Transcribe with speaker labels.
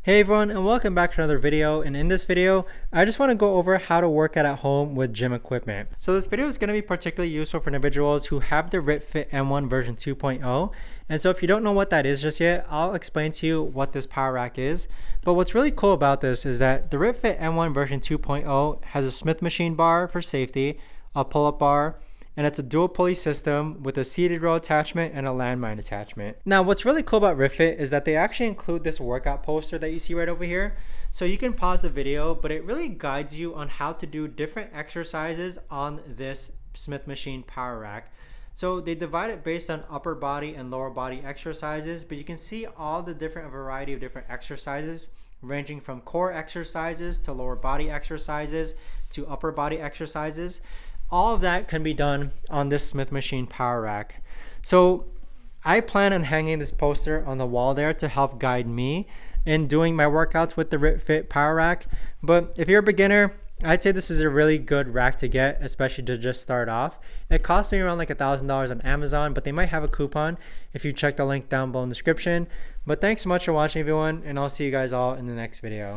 Speaker 1: Hey everyone, and welcome back to another video. And in this video, I just want to go over how to work out at home with gym equipment. So this video is going to be particularly useful for individuals who have the RitFit M1 version 2.0. And so if you don't know what that is just yet, I'll explain to you what this power rack is. But what's really cool about this is that the RitFit M1 version 2.0 has a Smith machine bar for safety, a pull-up bar, and it's a dual pulley system with a seated row attachment and a landmine attachment. Now, what's really cool about RitFit is that they actually include this workout poster that you see right over here. So you can pause the video, but it really guides you on how to do different exercises on this Smith machine power rack. So they divide it based on upper body and lower body exercises, but you can see all the different variety of different exercises ranging from core exercises to lower body exercises to upper body exercises. All of that can be done on this Smith machine power rack. So I plan on hanging this poster on the wall there to help guide me in doing my workouts with the RitFit power rack. But if you're a beginner, I'd say this is a really good rack to get, especially to just start off. It cost me around like $1,000 on Amazon, but they might have a coupon if you check the link down below in the description. But thanks so much for watching, everyone, and I'll see you guys all in the next video.